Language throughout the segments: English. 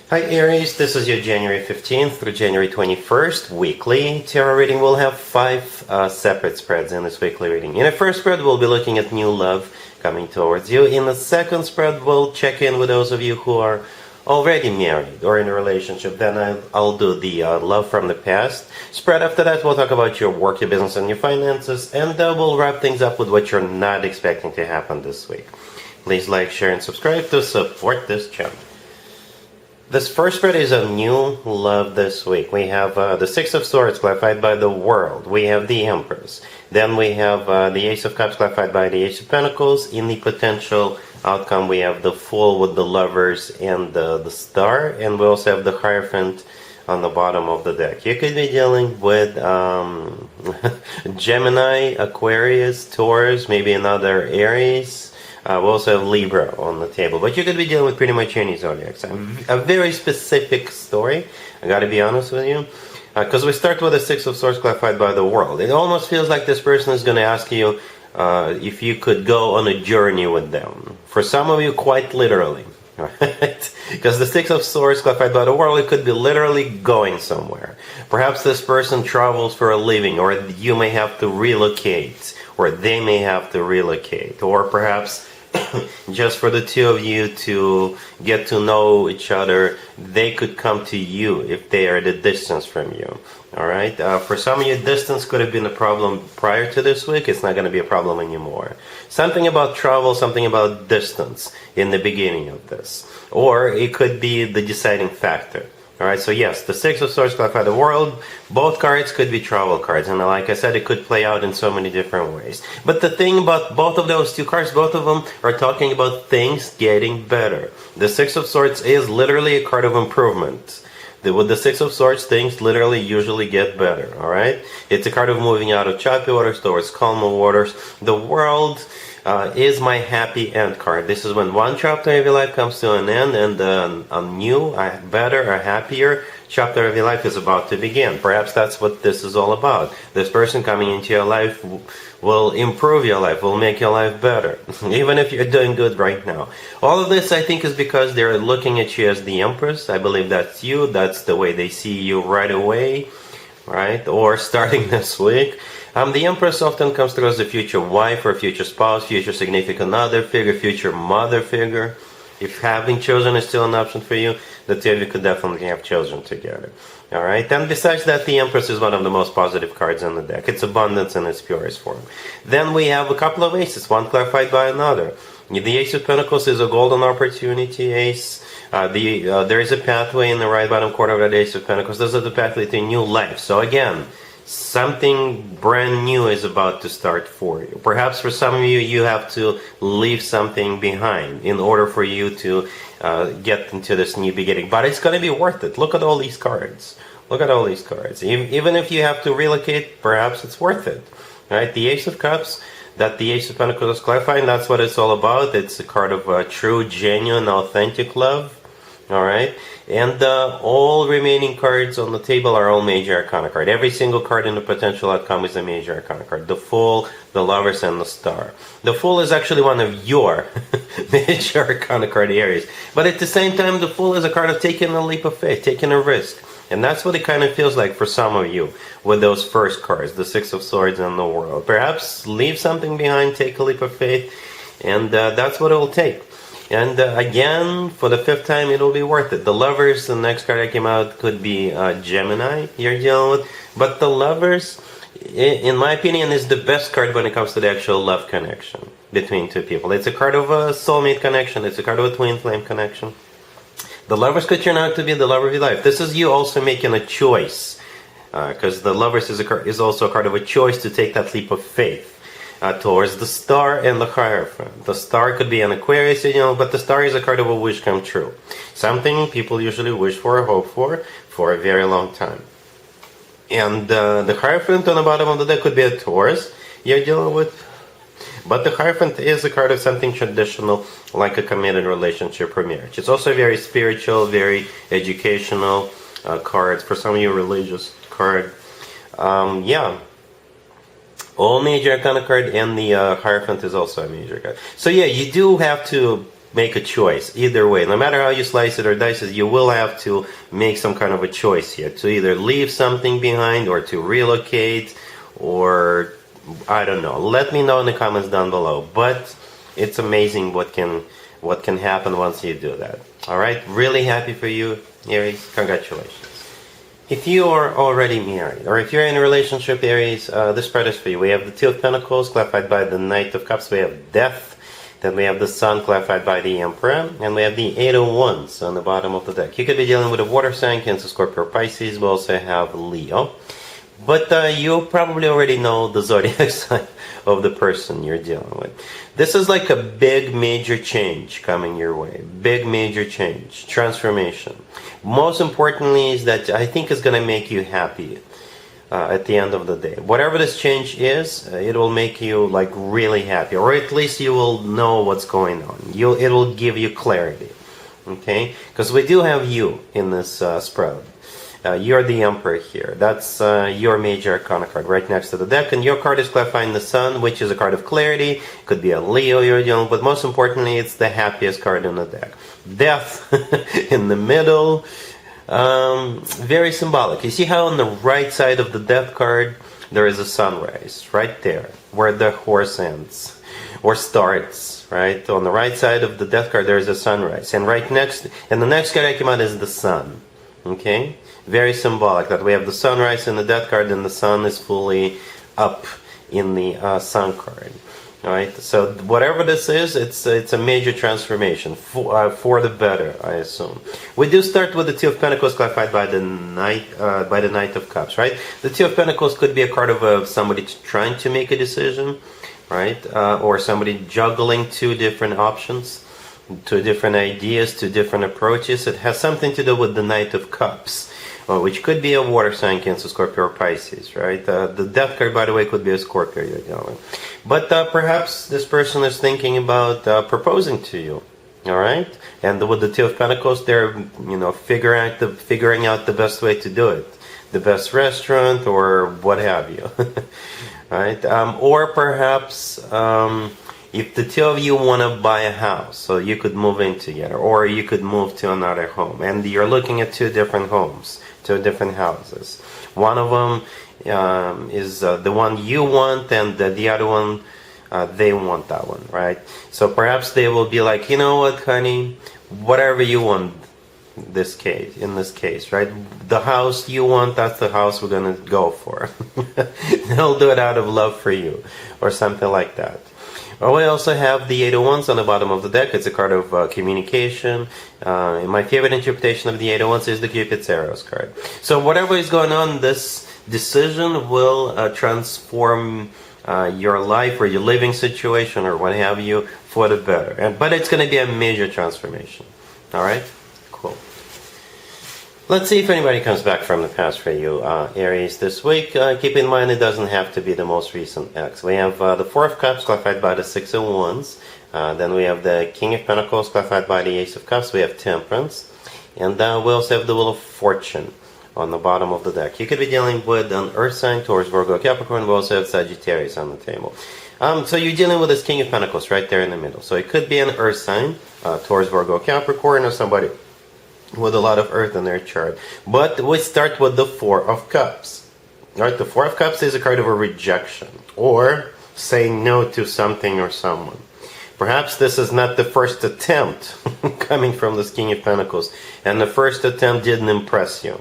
Hi Aries, this is your January 15th through January 21st weekly tarot reading. We'll have five separate spreads in this weekly reading. In the first spread, we'll be looking at new love coming towards you. In the second spread, we'll check in with those of you who are already married or in a relationship. Then I'll do the love from the past spread. After that, we'll talk about your work, your business, and your finances. And we'll wrap things up with what you're not expecting to happen this week. Please like, share, and subscribe to support this channel. This first spread is a new love this week. We have the Six of Swords clarified by the World. We have the Empress. Then we have the Ace of Cups clarified by the Ace of Pentacles. In the potential outcome, we have the Fool with the Lovers and the Star. And we also have the Hierophant on the bottom of the deck. You could be dealing with Gemini, Aquarius, Taurus, maybe another Aries. We also have Libra on the table, but you could be dealing with pretty much any zodiac sign. A very specific story, I gotta be honest with you, because we start with the Six of Swords clarified by the World. It almost feels like this person is gonna ask you if you could go on a journey with them. For some of you, quite literally, right? Because the Six of Swords clarified by the World, it could be literally going somewhere. Perhaps this person travels for a living, or you may have to relocate, or they may have to relocate, or perhaps just for the two of you to get to know each other, they could come to you if they are at a distance from you. Alright? For some of you, distance could have been a problem prior to this week. It's not going to be a problem anymore. Something about travel, something about distance in the beginning of this. Or it could be the deciding factor. Alright, so yes, the Six of Swords clarify the World. Both cards could be travel cards, and like I said, it could play out in so many different ways. But the thing about both of those two cards, both of them are talking about things getting better. The Six of Swords is literally a card of improvement. With the Six of Swords, things literally usually get better, alright? It's a card of moving out of choppy waters towards calmer waters. The World is my happy end card. This is when one chapter of your life comes to an end and a new, a better, a happier chapter of your life is about to begin. Perhaps that's what this is all about. This person coming into your life will improve your life, will make your life better, even if you're doing good right now. All of this, I think, is because they're looking at you as the Empress. I believe that's you. That's the way they see you right away, right? Or starting this week. The Empress often comes through as a future wife or future spouse, future significant other figure, future mother figure. If having children is still an option for you, the two of you could definitely have children together. Alright, and besides that, the Empress is one of the most positive cards on the deck. It's abundance in its purest form. Then we have a couple of aces, one clarified by another. The Ace of Pentacles is a golden opportunity ace. There is a pathway in the right bottom corner of the Ace of Pentacles. This is the pathway to new life. So again, something brand new is about to start for you. Perhaps for some of you, you have to leave something behind in order for you to get into this new beginning. But it's going to be worth it. Look at all these cards. Look at all these cards. Even if you have to relocate, perhaps it's worth it. Right? The Ace of Cups, that the Ace of Pentacles is clarifying, that's what it's all about. It's a card of true, genuine, authentic love. Alright? And all remaining cards on the table are all major arcana card. Every single card in the potential outcome is a major arcana card. The Fool, the Lovers, and the Star. The Fool is actually one of your major arcana card areas. But at the same time, the Fool is a card of taking a leap of faith, taking a risk. And that's what it kind of feels like for some of you with those first cards, the Six of Swords and the World. Perhaps leave something behind, take a leap of faith, and that's what it will take. And again, for the fifth time, it'll be worth it. The Lovers, the next card that came out, could be Gemini you're dealing with. But the Lovers, in my opinion, is the best card when it comes to the actual love connection between two people. It's a card of a soulmate connection. It's a card of a twin flame connection. The Lovers could turn out to be the love of your life. This is you also making a choice. Because the Lovers is also a card of a choice to take that leap of faith. Towards the Star and the Hierophant. The Star could be an Aquarius, but the Star is a card of a wish come true. Something people usually wish for or hope for a very long time. And the Hierophant on the bottom of the deck could be a Taurus you're dealing with. But the Hierophant is a card of something traditional, like a committed relationship or marriage. It's also very spiritual, very educational card. For some of you, religious card. Yeah. All major arcana card, and the Hierophant is also a major card. So yeah, you do have to make a choice. Either way, no matter how you slice it or dice it, you will have to make some kind of a choice here. To either leave something behind or to relocate, or I don't know. Let me know in the comments down below. But it's amazing what can happen once you do that. Alright, really happy for you, Aries. Congratulations. If you are already married, or if you're in a relationship, Aries, this spread is for you. We have the Two of Pentacles, clarified by the Knight of Cups. We have Death. Then we have the Sun, clarified by the Emperor. And we have the Eight of Wands on the bottom of the deck. You could be dealing with a water sign, Cancer, Scorpio, or Pisces. We also have Leo. But you probably already know the zodiac sign of the person you're dealing with. This is like a big major change coming your way. Big major change. Transformation. Most importantly is that I think it's going to make you happy at the end of the day. Whatever this change is, it will make you like really happy. Or at least you will know what's going on. It will give you clarity. Okay? Because we do have you in this spread. You're the Emperor here. That's your major arcana card right next to the deck. And your card is clarifying the Sun, which is a card of clarity. Could be a Leo you're dealing with. But most importantly, it's the happiest card in the deck. Death in the middle. Very symbolic. You see how on the right side of the Death card, there is a sunrise. Right there. Where the horse ends. Or starts. Right? On the right side of the Death card, there is a sunrise. And right next, and the next card that came out is the Sun. Okay? Very symbolic that we have the sunrise in the Death card and the Sun is fully up in the Sun card. Alright, so whatever this is, it's a major transformation for the better, I assume. We do start with the Two of Pentacles, clarified by the Knight of Cups, right? The Two of Pentacles could be a card of somebody trying to make a decision, right? Or somebody juggling two different options, two different ideas, two different approaches. It has something to do with the Knight of Cups. Which could be a water sign, Cancer, Scorpio, or Pisces, right? The Death card, by the way, could be a Scorpio you're dealing with. But perhaps this person is thinking about proposing to you, all right? And with the Two of Pentacles, they're figuring out the best way to do it, the best restaurant or what have you, right? Or perhaps if the two of you want to buy a house, so you could move in together, or you could move to another home, and you're looking at two different homes, two different houses. One of them is the one you want, and the other one, they want that one, right? So perhaps they will be like, you know what, honey, whatever you want in this case, right? The house you want, that's the house we're going to go for. They'll do it out of love for you, or something like that. We also have the Eight of Wands on the bottom of the deck. It's a card of communication. My favorite interpretation of the Eight of Wands is the Cupid's Arrows card. So whatever is going on, this decision will transform your life or your living situation or what have you for the better. But it's going to be a major transformation. All right? Cool. Let's see if anybody comes back from the past for you, Aries, this week. Keep in mind it doesn't have to be the most recent ex. We have the Four of Cups, clarified by the Six of Wands. Then we have the King of Pentacles, clarified by the Ace of Cups. We have Temperance. And we also have the Wheel of Fortune on the bottom of the deck. You could be dealing with an Earth sign, Taurus, Virgo, Capricorn. We also have Sagittarius on the table. So you're dealing with this King of Pentacles right there in the middle. So it could be an Earth sign, Taurus, Virgo, Capricorn, or somebody with a lot of earth in their chart. But we start with the Four of Cups. Right? The Four of Cups is a card of a rejection, or saying no to something or someone. Perhaps this is not the first attempt coming from this King of Pentacles, and the first attempt didn't impress you.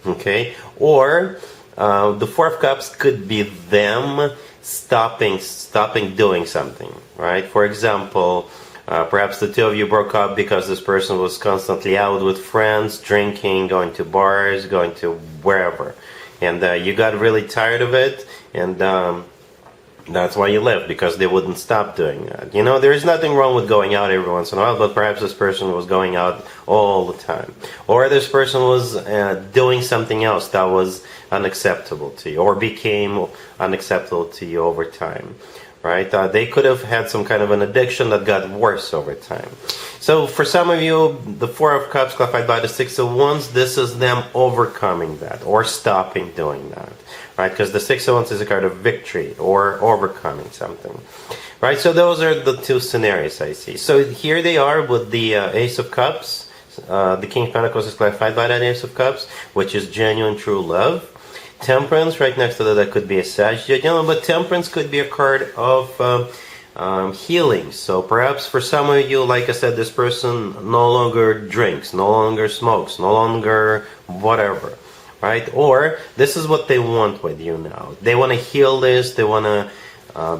Okay? Or the Four of Cups could be them stopping doing something. Right? For example, perhaps the two of you broke up because this person was constantly out with friends, drinking, going to bars, going to wherever. And you got really tired of it, and that's why you left, because they wouldn't stop doing that. You know, there is nothing wrong with going out every once in a while, but perhaps this person was going out all the time. Or this person was doing something else that was unacceptable to you, or became unacceptable to you over time. Right? They could have had some kind of an addiction that got worse over time. So for some of you, the Four of Cups, clarified by the Six of Wands, this is them overcoming that or stopping doing that. Right? Because the Six of Wands is a card of victory or overcoming something. Right, so those are the two scenarios I see. So here they are with the Ace of Cups. The King of Pentacles is clarified by that Ace of Cups, which is genuine, true love. Temperance, right next to that could be a Sagittarius, but Temperance could be a card of healing. So perhaps for some of you, like I said, this person no longer drinks, no longer smokes, no longer whatever, right? Or this is what they want with you now. They want to heal this, they want to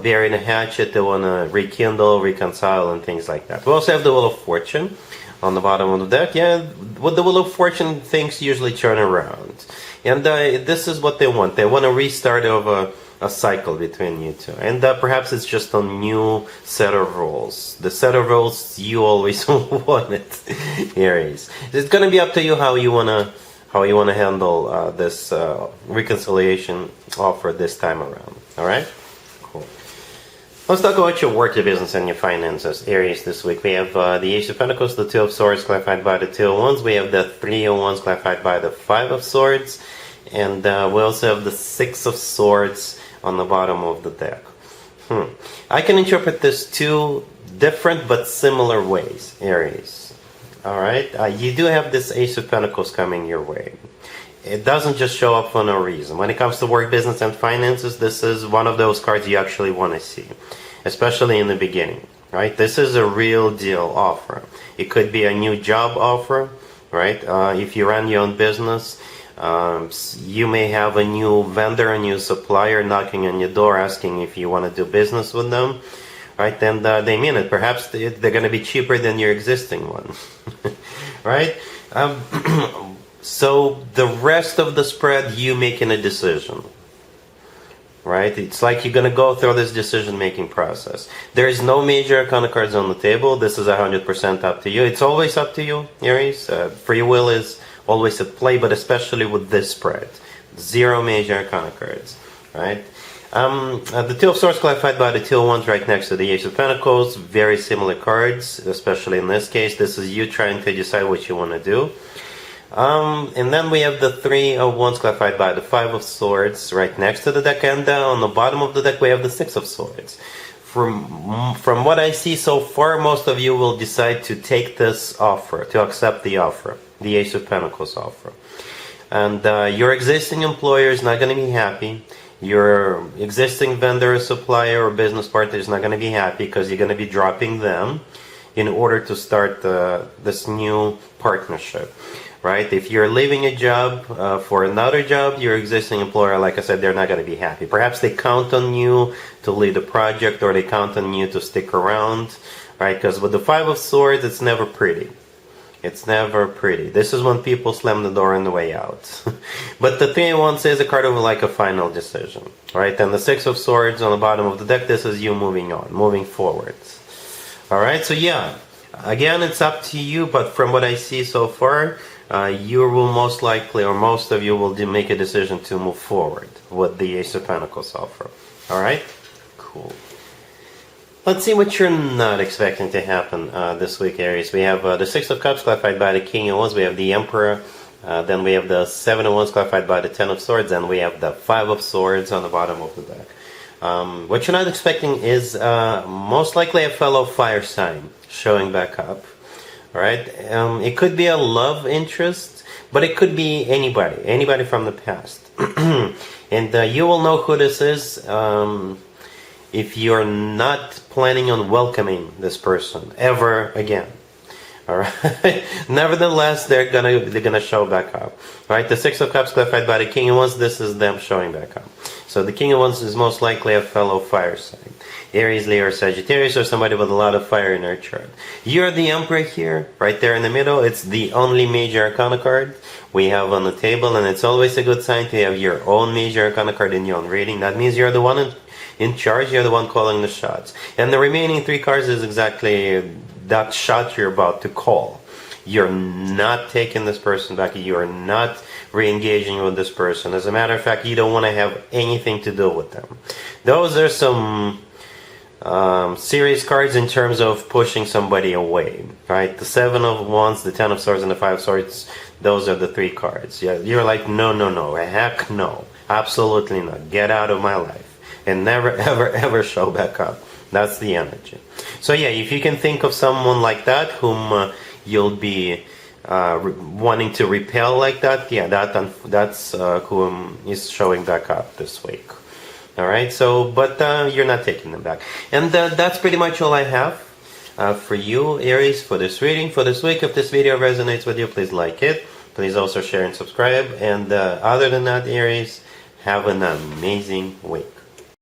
bury the hatchet, they want to rekindle, reconcile, and things like that. We also have the Wheel of Fortune on the bottom of the deck. Yeah, with the Wheel of Fortune, things usually turn around. And this is what they want. They want a restart of a cycle between you two. And perhaps it's just a new set of rules. The set of rules you always wanted, Aries. It's going to be up to you how you want to handle this reconciliation offer this time around. All right? Cool. Let's talk about your work, your business, and your finances, Aries, this week. We have the Ace of Pentacles, the Two of Swords, clarified by the Two of Wands. We have the Three of Wands, clarified by the Five of Swords. And we also have the Six of Swords on the bottom of the deck. I can interpret this two different but similar ways, Aries. All right? You do have this Ace of Pentacles coming your way. It doesn't just show up for no reason. When it comes to work, business, and finances, this is one of those cards you actually want to see, especially in the beginning, right? This is a real deal offer. It could be a new job offer, right? If you run your own business, you may have a new vendor, a new supplier knocking on your door asking if you want to do business with them, right? And they mean it. Perhaps they're going to be cheaper than your existing one, right? So the rest of the spread, you making a decision, right? It's like you're going to go through this decision-making process. There is no major arcana cards on the table. This is 100% up to you. It's always up to you, Aries. Free will is always at play, but especially with this spread. Zero major arcana cards, right? The Two of Swords clarified by the Two of Wands right next to the Ace of Pentacles. Very similar cards, especially in this case. This is you trying to decide what you want to do. And then we have the Three of Wands clarified by the Five of Swords right next to the deck, and on the bottom of the deck we have the Six of Swords. From what I see so far, most of you will decide to take this offer, to accept the offer, the Ace of Pentacles offer. And your existing employer is not going to be happy. Your existing vendor, supplier, or business partner is not going to be happy because you're going to be dropping them in order to start this new partnership. Right? If you're leaving a job for another job, your existing employer, like I said, they're not going to be happy. Perhaps they count on you to lead the project, or they count on you to stick around, right? Because with the Five of Swords, it's never pretty. It's never pretty. This is when people slam the door on the way out. But the Three of Wands is a card of like a final decision, right? And the Six of Swords on the bottom of the deck, this is you moving on, moving forward. All right, so yeah, again, it's up to you, but from what I see so far, you will most likely, or most of you will make a decision to move forward with the Ace of Pentacles offer. All right? Cool. Let's see what you're not expecting to happen this week, Aries. We have the Six of Cups clarified by the King of Wands. We have the Emperor. Then we have the Seven of Wands clarified by the Ten of Swords. And we have the Five of Swords on the bottom of the deck. What you're not expecting is most likely a fellow fire sign showing back up. Alright, it could be a love interest, but it could be anybody from the past. And you will know who this is if you're not planning on welcoming this person ever again. Alright, nevertheless, they're gonna show back up. Alright, the Six of Cups clarified by the King of Wands, this is them showing back up. So the King of Wands is most likely a fellow fire sign. Aries, Leo, or Sagittarius, or somebody with a lot of fire in their chart. You're the Emperor here, right there in the middle. It's the only major arcana card we have on the table, and it's always a good sign to have your own major arcana card in your own reading. That means you're the one in charge, you're the one calling the shots. And the remaining three cards is exactly that shot you're about to call. You're not taking this person back. You're not re-engaging with this person. As a matter of fact, you don't want to have anything to do with them. Those are some serious cards in terms of pushing somebody away, right? The Seven of Wands, the Ten of Swords, and the Five of Swords, those are the three cards. Yeah, you're like, no, heck no, absolutely not. Get out of my life and never, ever, ever show back up That's the energy. So yeah, if you can think of someone like that whom you'll be wanting to repel like that, yeah, that's who is showing back up this week. All right. So, but you're not taking them back, and that's pretty much all I have for you, Aries, for this reading for this week. If this video resonates with you, please like it. Please also share and subscribe. And other than that, Aries, have an amazing week.